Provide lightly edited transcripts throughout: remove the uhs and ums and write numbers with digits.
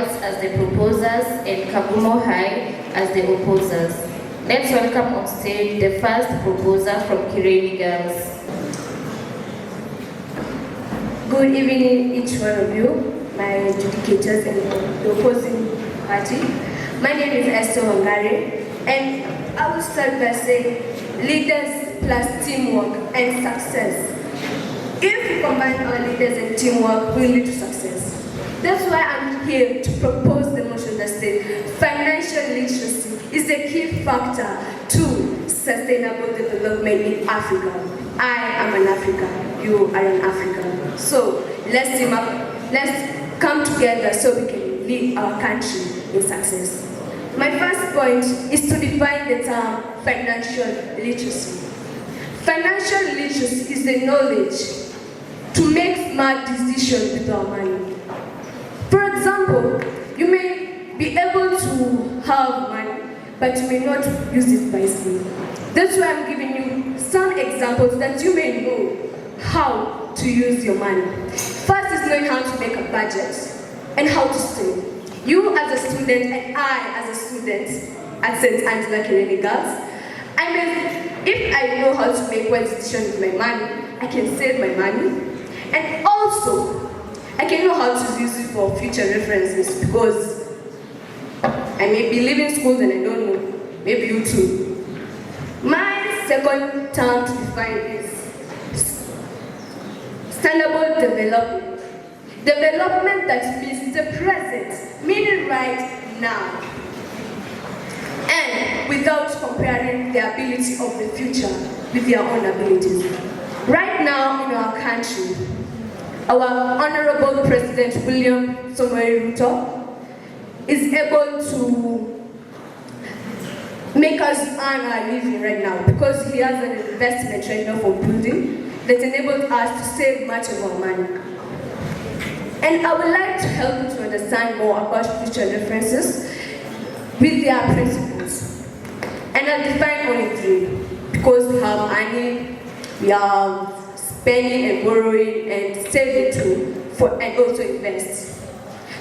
Girls as the proposers and Kagumo High as the opposers. Let's welcome on stage the first proposer from Kiria-Ini Girls. Good evening, each one of you, my adjudicators and the opposing party. My name is Esther Wangari, and I will start by saying leaders plus teamwork and success. If we combine our leaders and teamwork, we'll lead to success. That's why I'm here to propose the motion that says financial literacy is the key factor to sustainable development in Africa. I am an African, you are an African. So let's team up, let's come together so we can lead our country in success. My first point is to define the term financial literacy. Financial literacy is the knowledge to make smart decisions with our money. For example, you may be able to have money, but you may not use it wisely. That's why I'm giving you some examples that you may know how to use your money. First is knowing how to make a budget and how to save. You as a student and I as a student at St. Angela Kiria-Ini Girls, if I know how to make wise decisions with my money, I can save my money. And also, I can know how to use it for future references because I may be leaving school and I don't know. Maybe you too. My second term to define is sustainable development. Development that means the present, meaning right now. And without comparing the ability of the future with their own abilities. Right now in our country, our Honorable President William Ruto is able to make us earn our living right now because he has an investment right now for building that enables us to save much of our money. And I would like to help you to understand more about future references with their principles. And I'll define only three because we have earning, we have spending and borrowing and saving too, and also invest.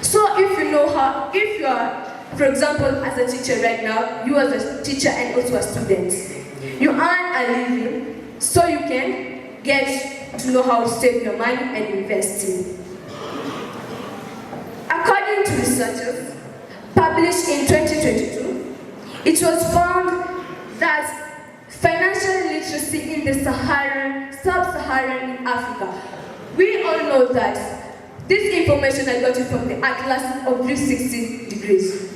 So if you know how, if you are, for example, as a teacher right now, you as a teacher and also a student, you earn a living so you can get to know how to save your money and invest in. According to researchers published in 2022, it was found that financial literacy in the sub-Saharan Africa. We all know that this information I got it from the Atlas of 360 degrees.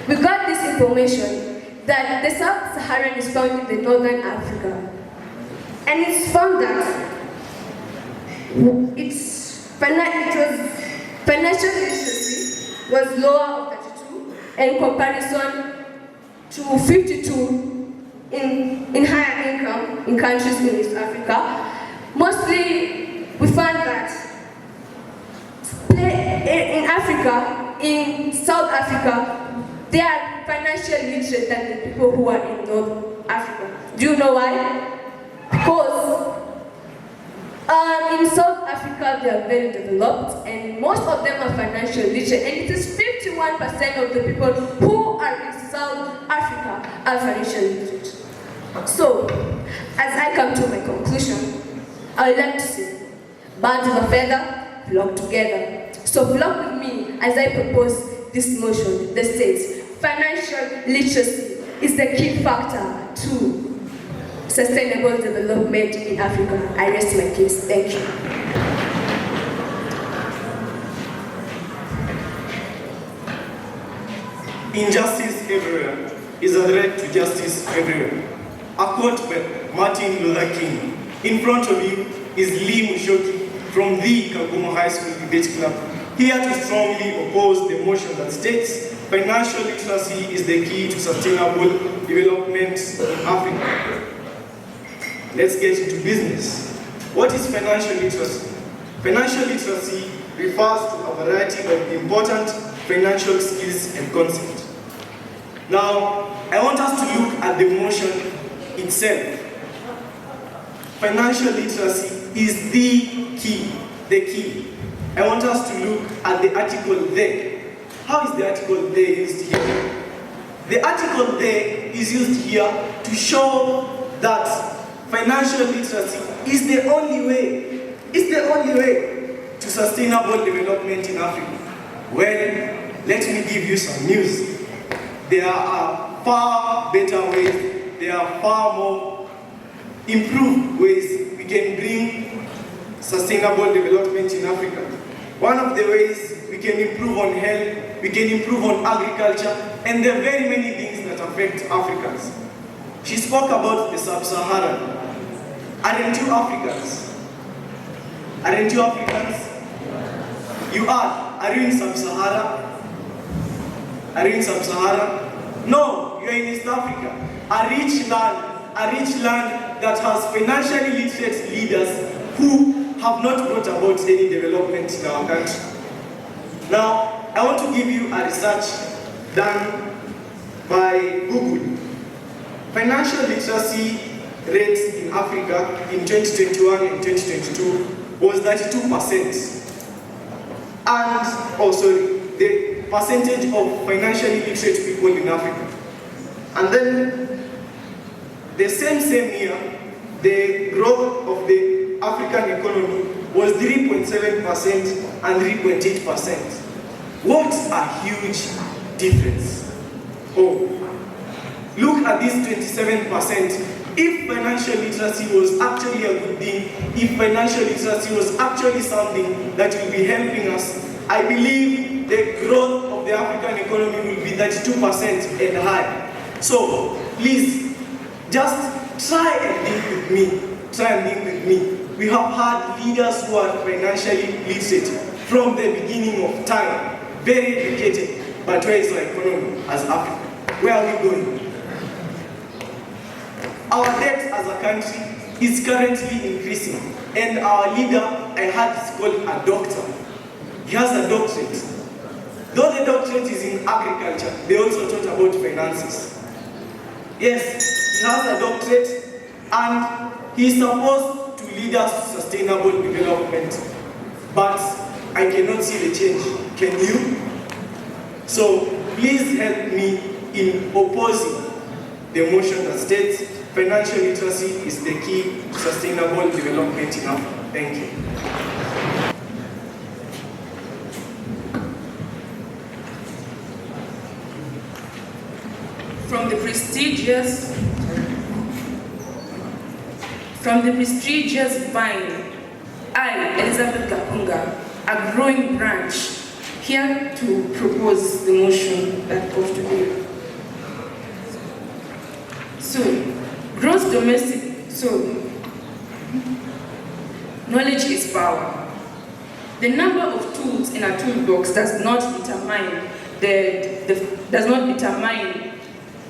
We got this information that the sub-Saharan is found in the northern Africa. And it's found that financial literacy was lower of 32 in comparison to 52 in higher income in countries in East Africa. Mostly, we found that in Africa, in South Africa, they are financially literate than the people who are in North Africa. Do you know why? Because in South Africa, they are very developed, and most of them are financially literate, and it is 51% of the people who are in South Africa are financially literate. So, as I come to my conclusion, I would like to say, birds of a feather flock together. So flock with me as I propose this motion that says financial literacy is the key factor to sustainable development in Africa. I rest my case. Thank you. Injustice everywhere is a threat to justice everywhere. A quote by Martin Luther King. In front of you is Lee Mushoki from the Kagumo High School Debate Club, here to strongly oppose the motion that states financial literacy is the key to sustainable development in Africa. Let's get into business. What is financial literacy? Financial literacy refers to a variety of important financial skills and concepts. Now, I want us to look at the motion itself. Financial literacy is the key. I want us to look at the article there. How is the article there used here? The article there is used here to show that financial literacy is the only way to sustainable development in Africa. Well, let me give you some news. There are far better ways, there are far more improved ways we can bring sustainable development in Africa. One of the ways we can improve on health, we can improve on agriculture, and there are very many things that affect Africans. She spoke about the sub-Saharan. Aren't you Africans? Aren't you Africans? You are. Are you in sub-Sahara? Are you in sub-Sahara? No, you are in East Africa. A rich land that has financially literate leaders who have not brought about any development in our country. Now, I want to give you a research done by Google. Financial literacy rates in Africa in 2021 and 2022 was 92%. The percentage of financially literate people in Africa. And then, the same year, the growth of the African economy was 3.7% and 3.8%. What a huge difference. Oh, look at this 27%. If financial literacy was actually a good thing, if financial literacy was actually something that will be helping us, I believe the growth of the African economy will be 32% and higher. So, please, just try and think with me. We have had leaders who are financially literate from the beginning of time, very educated, but where is our economy as Africa? Where are we going? Our debt as a country is currently increasing, and our leader, I heard, is called a doctor. He has a doctorate. Though the doctorate is in agriculture, they also taught about finances. Yes, he has a doctorate, and he is supposed to lead us to sustainable development. But I cannot see the change. Can you? So please help me in opposing the motion that states financial literacy is the key to sustainable development in Africa. Thank you. From the prestigious vine, I, Elizabeth Gapunga, a growing branch, here to propose the motion that goes to be. Knowledge is power. The number of tools in a toolbox does not determine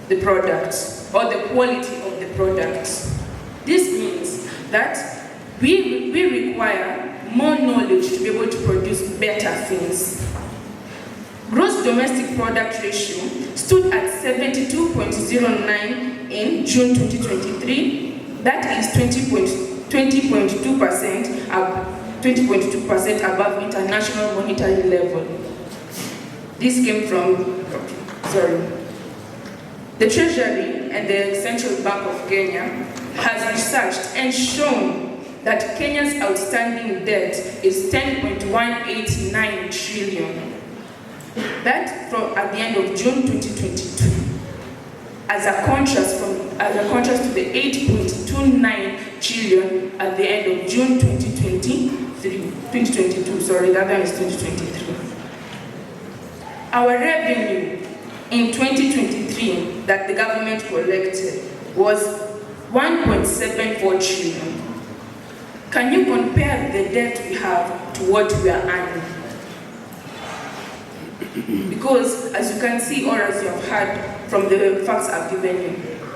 the product or the quality of the product. This means that we require more knowledge to be able to produce better things. Gross domestic product ratio stood at 72.09 in June 2023. That is 20.2% above international monetary level. This came from, the Treasury and the Central Bank of Kenya has researched and shown that Kenya's outstanding debt is 10.189 trillion. That at the end of June 2022. As a contrast to the 8.29 trillion at the end of June 2022, sorry, that one is 2023. Our revenue in 2023 that the government collected was 1.74 trillion. Can you compare the debt we have to what we are earning? Because as you can see, or as you have heard from the facts I've given you,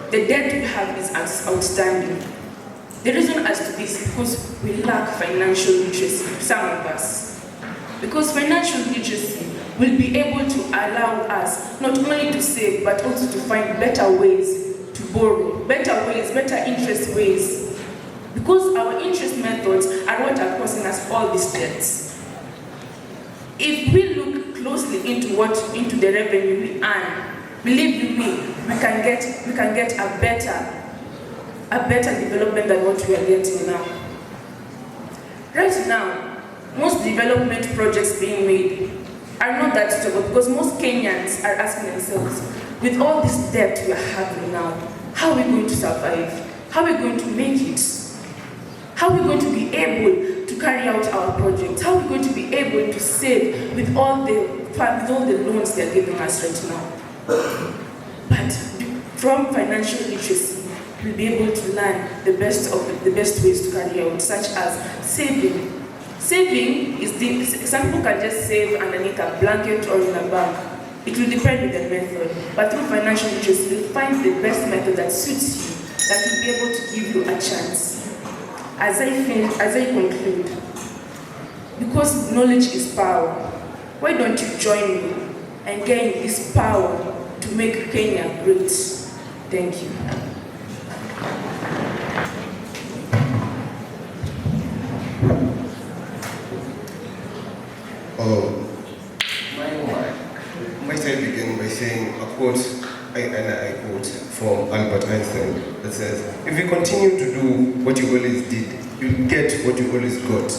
the debt we have is outstanding. The reason as to this is because we lack financial literacy, some of us. Because financial literacy will be able to allow us not only to save, but also to find better ways to borrow, better interest ways. Because our interest methods are what are causing us all these debts. If we look closely into the revenue we earn, believe you me, we can get a better development than what we are getting now. Right now, most development projects being made are not that suitable because most Kenyans are asking themselves, with all this debt we are having now, how are we going to survive? How are we going to make it? How are we going to be able to carry out our projects? How are we going to be able to save with all the loans they are giving us right now? But from financial literacy, we'll be able to learn the best ways to carry out, such as saving. Saving is some people can just save underneath a blanket or in a bag. It will depend on the method. But through financial literacy, you'll find the best method that suits you, that will be able to give you a chance. As I conclude, because knowledge is power, why don't you join me and gain this power to make Kenya great? Thank you. Might I begin by saying a quote, I quote from Albert Einstein that says, if you continue to do what you always did, you'll get what you always got.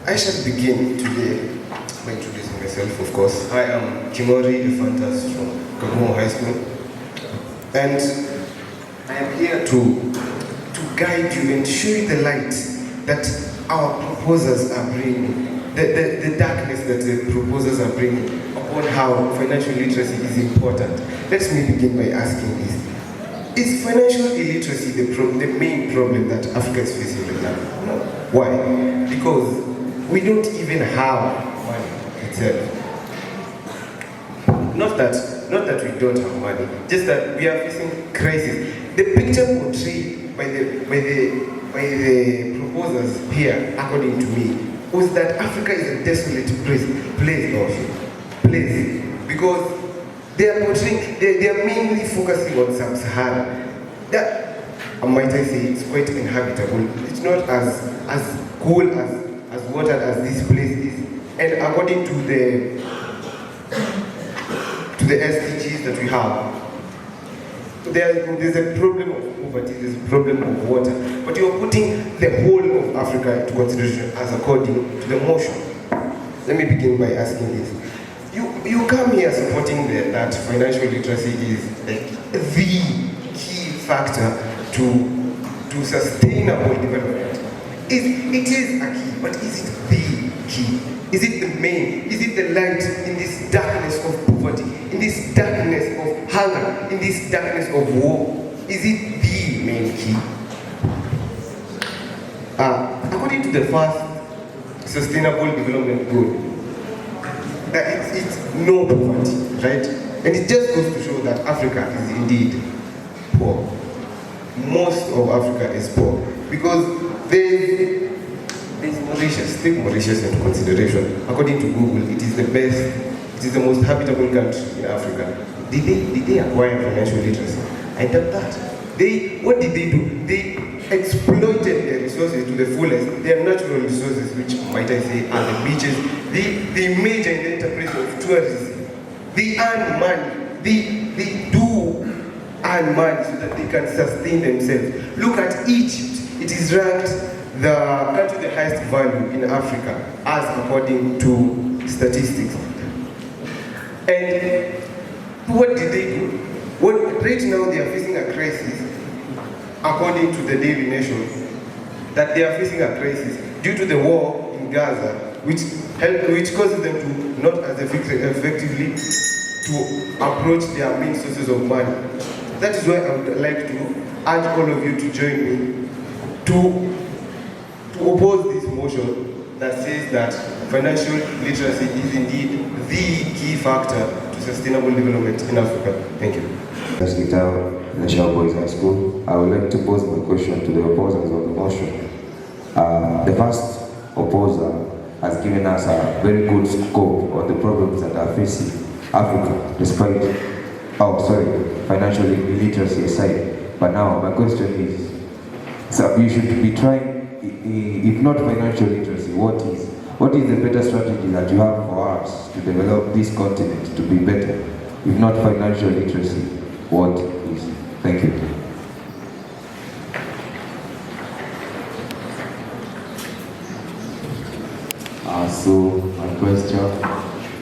I shall begin today by introducing myself, of course. I am Nyeri from Kagumo High School, and I am here to guide you and show you the light that our proposers are bringing. The darkness that the proposers are bringing upon how financial literacy is important. Let me begin by asking this. Is financial illiteracy the main problem that Africa is facing right now? No. Why? Because we don't even have money itself. Not that we don't have money, just that we are facing crisis. The picture portrayed by the proposers here, according to me, was that Africa is a desolate place, because they are mainly focusing on sub-Sahara. That, might I say, it's quite inhabitable. It's not as cool as water as this place is. And according to the SDGs that we have, there's a problem of poverty, there's a problem of water, but you're putting the whole of Africa into consideration as according to the motion. Let me begin by asking this. You come here supporting that financial literacy is the key factor to sustainable development. It is a key, but is it the key? Is it the main? Is it the light in this darkness of poverty, in this darkness of hunger, in this darkness of war? Is it the main key? According to the first Sustainable Development Goal, it's no poverty, right? And it just goes to show that Africa is indeed poor. Most of Africa is poor because there's Mauritius. Take Mauritius into consideration. According to Google, it is the best, it is the most habitable country in Africa. Did they acquire financial literacy? I doubt that. What did they do? They exploited their resources to the fullest, their natural resources, which might I say are the beaches. They major in the enterprise of tourism. They earn money. They do earn money so that they can sustain themselves. Look at Egypt. It is ranked the country with the highest value in Africa, as according to statistics. And what did they do? Right now they are facing a crisis, according to the Daily Nation, that they are facing a crisis due to the war in Gaza, which causes them to not as effectively to approach their main sources of money. That is why I would like to urge all of you to join me to oppose this motion that says that financial literacy is indeed the key factor to sustainable development in Africa. Thank you. Nyeri High School. I would like to pose my question to the opposers of the motion. The first opposer has given us a very good scope on the problems that are facing Africa, despite, financial illiteracy aside. But now my question is, so you should be trying, if not financial literacy, what is? What is the better strategy that you have for us to develop this continent to be better? If not financial literacy, what is? Thank you. So my question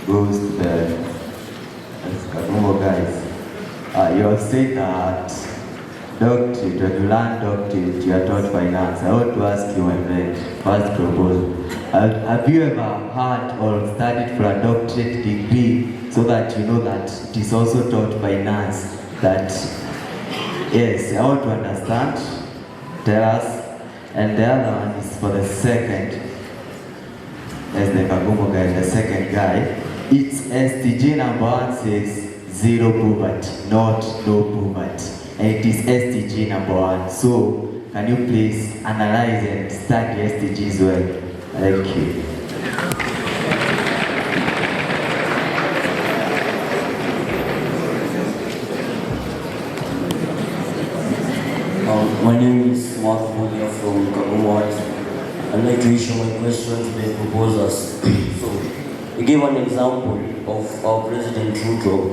goes to the Kagumo guys. You have said that doctorate, when you learn doctorate, you are taught finance. I want to ask you my friend, first proposal. Have you ever had or studied for a doctorate degree so that you know that it is also taught finance? That, yes, I want to understand. Tell us. And the other one is for the second. As the Kagumo guy, the second guy. It's SDG number 1 says zero poverty, not no poverty. And it is SDG number 1. So, can you please analyze and study SDGs well? Thank you. My name is Mark Modia from Kagumo High School. I'd like to issue my question to the proposers. So, we gave an example of our President Ruto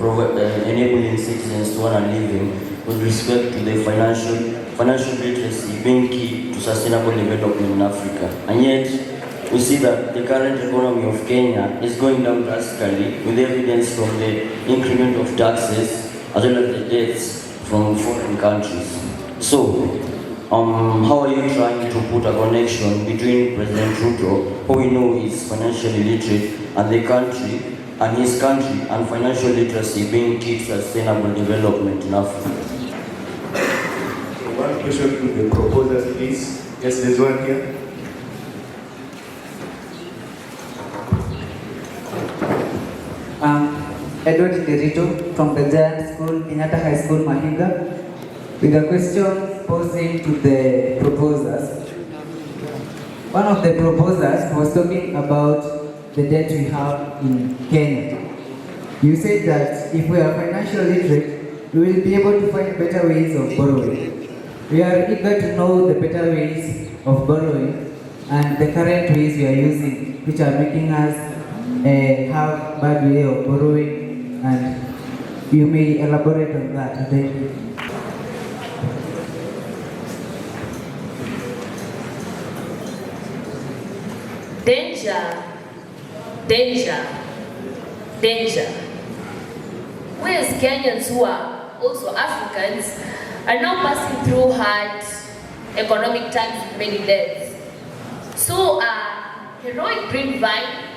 enabling citizens to earn a living with respect to the financial literacy being key to sustainable development in Africa. And yet, we see that the current economy of Kenya is going down drastically, with evidence from the increment of taxes as well as the debts from foreign countries. So, how are you trying to put a connection between President Ruto, who we know is financially literate, and the country, and his country, and financial literacy being key to sustainable development in Africa? One question to the proposers, please. Yes, there's one here. Edward Njiiri from the Giant School, Nyeri High School, Mahinga, with a question posing to the proposers. One of the proposers was talking about the debt we have in Kenya. You said that if we are financially literate, we will be able to find better ways of borrowing. We are eager to know the better ways of borrowing and the current ways we are using, which are making us have bad way of borrowing, and you may elaborate on that. Thank you. Danger, danger, danger. We as Kenyans who are also Africans are now passing through hard economic times with many debts. So heroic grapevine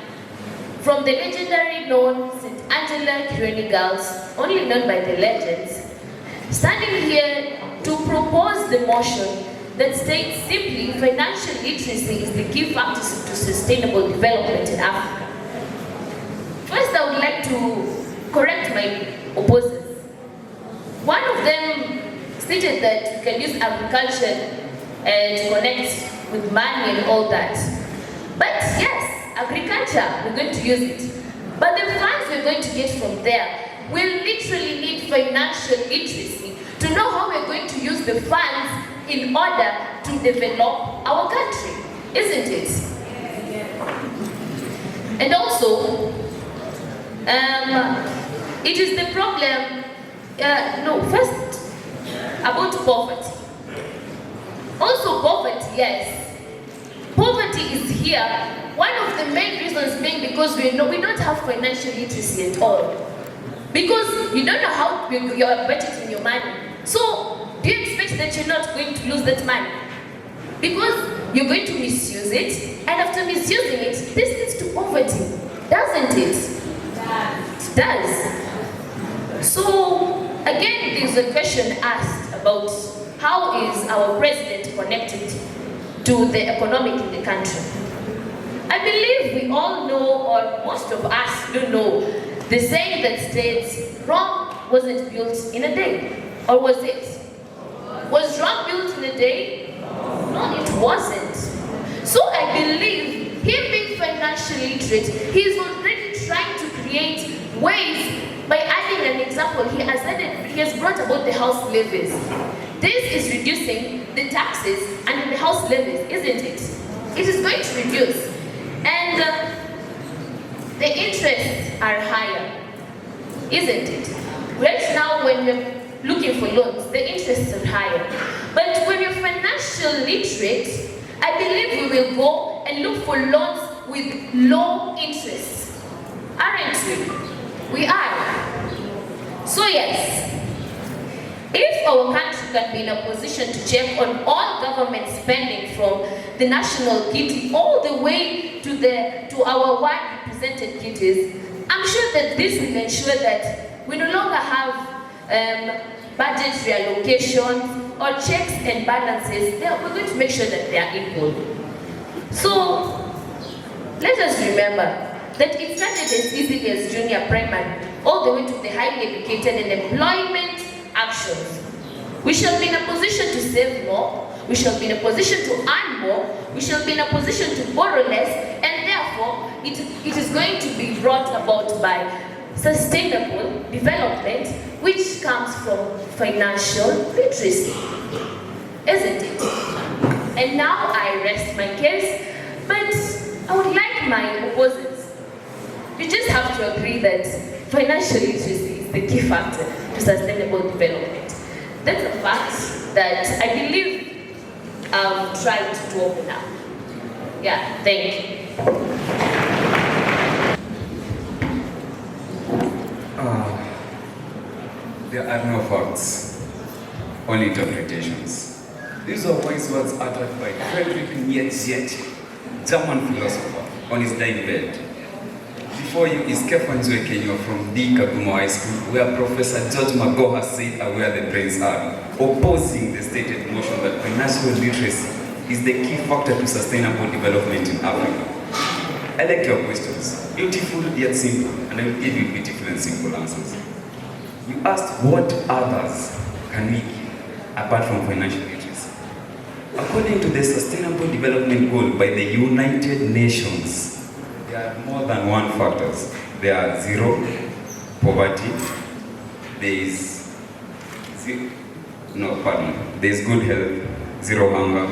from the legendary known St. Angela Kiria-Ini girls, only known by the legends, standing here to propose the motion that states simply financial literacy is the key factor to sustainable development in Africa. First, I would like to correct my opposers. One of them stated that we can use agriculture to connect with money and all that. But yes, agriculture, we're going to use it. But the funds we're going to get from there will literally need financial literacy to know how we're going to use the funds in order to develop our country, isn't it? And also, it is the problem, first, about poverty. Also poverty, yes. Poverty is here. One of the main reasons being because we don't have financial literacy at all. Because you don't know how you are budgeting your money. So, do you expect that you're not going to lose that money? Because you're going to misuse it, and after misusing it, this leads to poverty, doesn't it? It does. So, again, there's a question asked about how is our president connected to the economic in the country. I believe we all know, or most of us do know, the saying that states Rome wasn't built in a day. Or was it? Was Rome built in a day? No, it wasn't. So I believe him being financially literate, he's already trying to create ways by adding an example. He has brought about the house levies. This is reducing the taxes and the house levies, isn't it? It is going to reduce. And And the interests are higher, isn't it? Right now, when we're looking for loans, the interests are higher. But when you're financially literate, I believe we will go and look for loans with low interest. Aren't we? We are. So yes, if our country can be in a position to check on all government spending from the national kitty all the way to our ward represented kitties, I'm sure that this will ensure that we no longer have budget reallocations or checks and balances. We're going to make sure that they are equal. So let us remember that it started as easily as junior primary, all the way to the highly educated and employment actions. We shall be in a position to save more, we shall be in a position to earn more, we shall be in a position to borrow less, and therefore it is going to be brought about by sustainable development, which comes from financial literacy, isn't it? And now I rest my case, but I would like my opposers, you just have to agree that financial literacy is the key factor to sustainable development. That's a fact that I believe I've tried to open up. Yeah, thank you. There are no facts, only interpretations. These are wise words uttered by Friedrich Nietzsche, German philosopher, on his dying bed. Before you is Kefa Njiiri from the Kagumo High School, where Professor George Magoha said are where the brains are, opposing the stated notion that financial literacy is the key factor to sustainable development in Africa. I like your questions, beautiful yet simple, and I will give you beautiful and simple answers. You asked what others can we give apart from financial literacy. According to the Sustainable Development Goal by the United Nations, there are more than one factors. There are zero poverty, there is good health, zero hunger,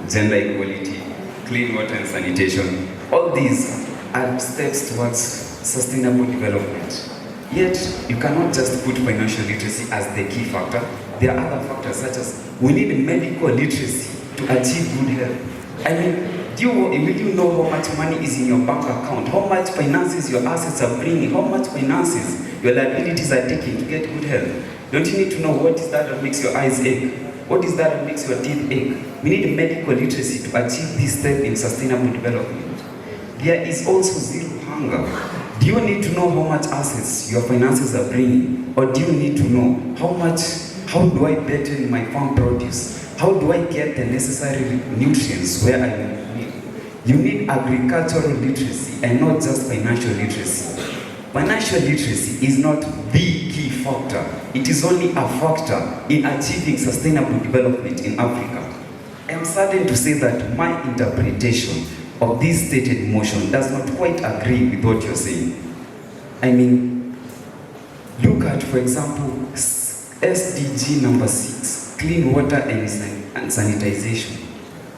gender equality, clean water and sanitation. All these are steps towards sustainable development. Yet, you cannot just put financial literacy as the key factor. There are other factors such as we need medical literacy to achieve good health. I mean, will you know how much money is in your bank account, how much finances your assets are bringing, how much finances your liabilities are taking to get good health? Don't you need to know what is that makes your eyes ache? What is that makes your teeth ache? We need medical literacy to achieve this step in sustainable development. There is also zero hunger. Do you need to know how much assets your finances are bringing? Or do you need to know how do I better my farm produce? How do I get the necessary nutrients where I live? You need agricultural literacy and not just financial literacy. Financial literacy is not the key factor. It is only a factor in achieving sustainable development in Africa. I am saddened to say that my interpretation of this stated motion does not quite agree with what you're saying. I mean, look at, for example, SDG number 6, clean water and sanitization.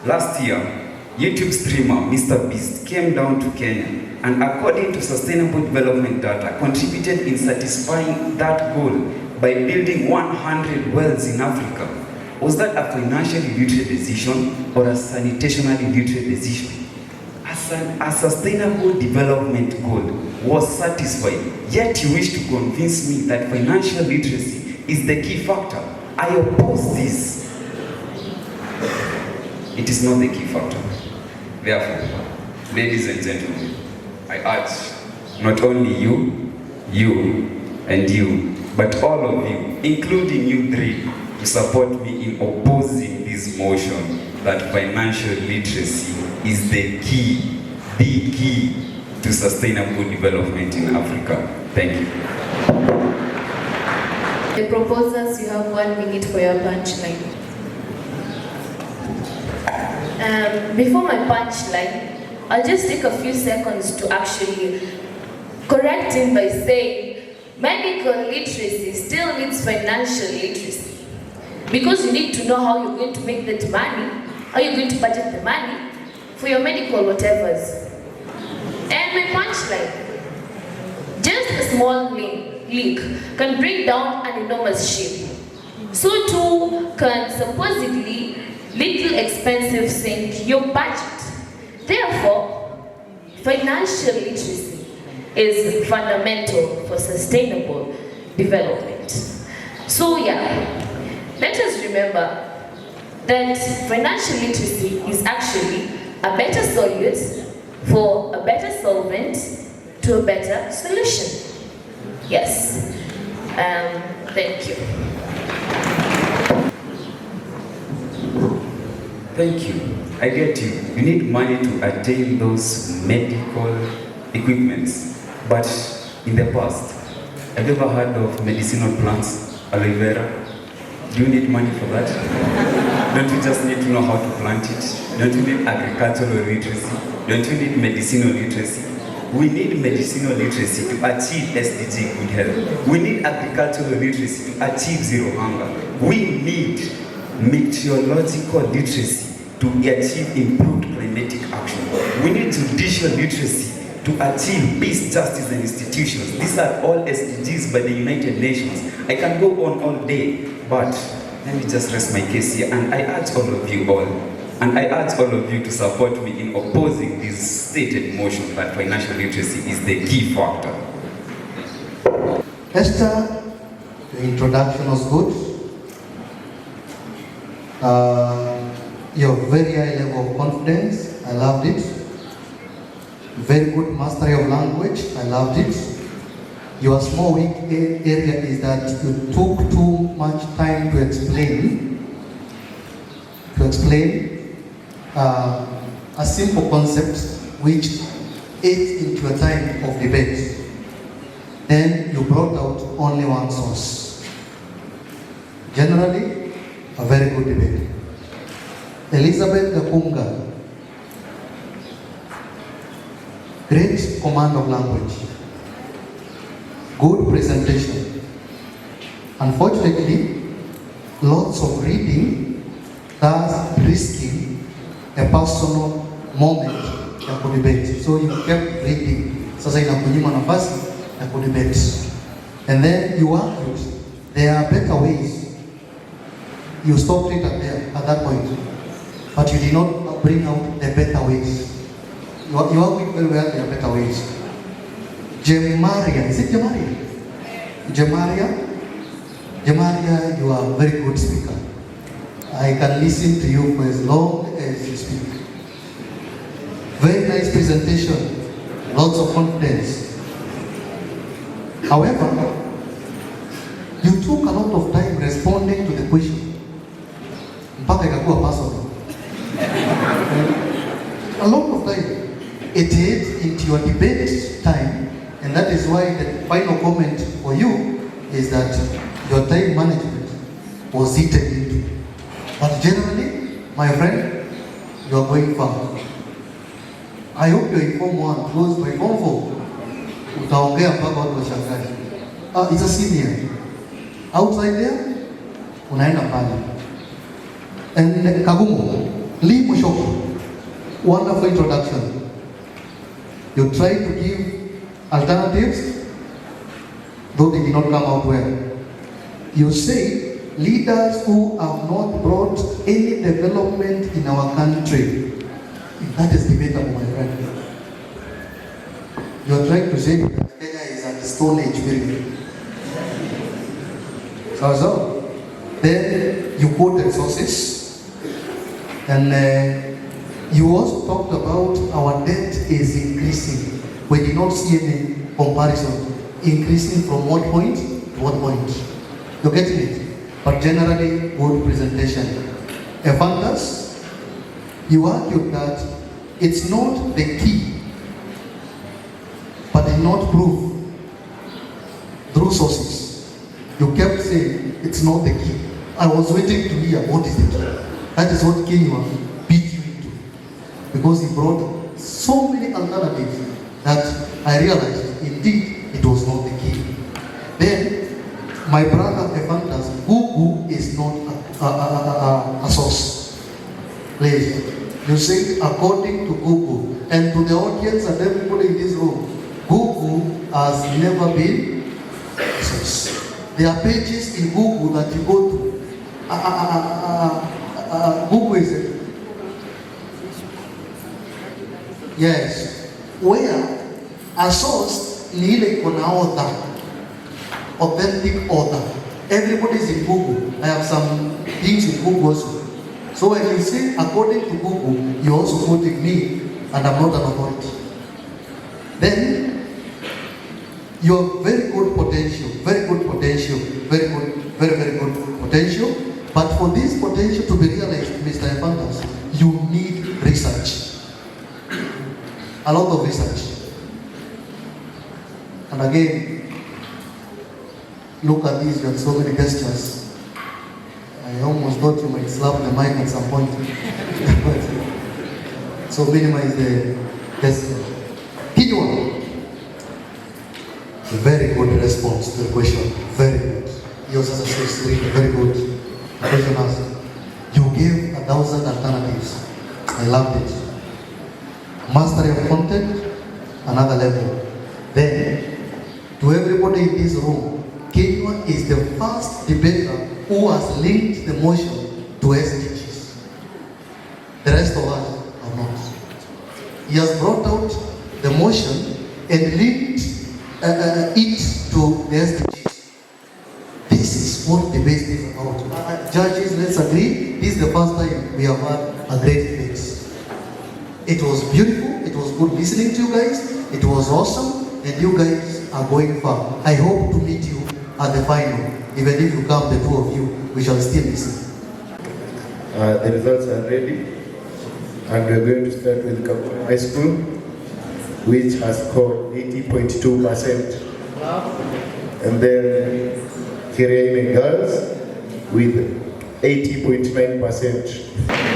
Last year, YouTube streamer Mr. Beast came down to Kenya and, according to sustainable development data, contributed in satisfying that goal by building 100 wells in Africa. Was that a financially literate decision or a sanitationally literate decision? A sustainable development goal was satisfied, yet you wish to convince me that financial literacy is the key factor. I oppose this. It is not the key factor. Therefore, ladies and gentlemen, I urge not only you, and you, but all of you, including you three, to support me in opposing this motion that financial literacy is the key to sustainable development in Africa. Thank you. The proposers, you have 1 minute for your punchline. Before my punchline, I'll just take a few seconds to actually correct him by saying medical literacy still needs financial literacy. Because you need to know how you're going to make that money, how you're going to budget the money, for your medical whatevers. And my punchline, just a small leak can bring down an enormous ship. So too can supposedly little expensive sink your budget. Therefore, financial literacy is fundamental for sustainable development. So yeah, let us remember that financial literacy is actually a better solute for a better solvent to a better solution. Yes. Thank you. Thank you. I get you. You need money to attain those medical equipments. But in the past, have you ever heard of medicinal plants, aloe vera? Do you need money for that? Don't you just need to know how to plant it? Don't you need agricultural literacy? Don't you need medicinal literacy? We need medicinal literacy to achieve SDG good health. We need agricultural literacy to achieve zero hunger. We need meteorological literacy to achieve improved climatic action. We need judicial literacy to achieve peace, justice, and institutions. These are all SDGs by the United Nations. I can go on all day, but let me just rest my case here. And I urge all of you to support me in opposing this stated motion that financial literacy is the key factor. Esther, the introduction was good. Your very high level of confidence, I loved it. Very good mastery of language, I loved it. Your small weak area is that you took too much time to explain a simple concept which ate into a time of debate. Then you brought out only one source. Generally, a very good debate. Elizabeth Gapunga, great command of language, good presentation. Unfortunately, lots of reading thus risking a personal moment ya kudebate. So you kept reading, sasa inakunyima nafasi ya kudebate. And then you argued there are better ways. You stopped it at that point, but you did not bring out the better ways. You argued very well, there are better ways. Jemaria, is it Jemaria? Jemaria, you are a very good speaker. I can listen to you for as long as you speak. Very nice presentation, lots of confidence. However, you took a lot of time responding to the question. Mpaka ikakuwa personal. A lot of time. It ate into your debate time, and that is why the final comment for you is that your time management was eaten into. But generally, my friend, you are going far. I hope you inform one close by Form 4. Utaongea mpaka watu washangae. It's a senior. Outside there, unaenda pale. And Kagumo, Lee Mushoko, wonderful introduction. You tried to give alternatives, though they did not come out well. You say leaders who have not brought any development in our country. That is debatable, my friend. You are trying to say that Kenya is at the Stone Age period. So, then you quoted sources, and you also talked about our debt is increasing. We did not see any comparison. Increasing from what point to what point? You're getting it? But generally, good presentation. Ephantus, you argued that it's not the key, but did not prove through sources. You kept saying it's not the key. I was waiting to hear what is the key. That is what Kenya beat you into. Because he brought so many alternatives that I realized indeed it was not the key. Then my brother Ephantus, Google is not a source. Please, you You say according to Google, and to the audience and everybody in this room, Google has never been source. There are pages in Google that you go to. Google is it? Yes. Where a source ni ile iko na author, authentic author. Everybody is in Google. I have some things in Google also. So when you say according to Google, you're also quoting me, and I'm not an authority. Then you have very good potential, very good potential, very good potential. But for this potential to be realized, Mr. Evandas, you need research. A lot of research. And again, look at these, you have so many gestures. I almost thought you might slap the mic at some point. So minimize the gesture. Kinywa. Very good response to the question. Very good. Yours as a sister, very good. The question asked. You gave 1,000 alternatives. I loved it. Mastery of content, another level. Then, to everybody in this room, Kinywa is the first debater who has linked the motion to SDGs. The rest of us have not. He has brought out the motion and linked it to the SDGs. This is what debate is about. Judges, let's agree, this is the first time we have had a great debate. It was beautiful, it was good listening to you guys, it was awesome, and you guys are going far. I hope to meet you at the final. Even if you come, the two of you, we shall still listen. The results are ready, and we're going to start with Kagumo High School, which has scored 80.2%. And then Kiria-Ini Girls with 80.9%.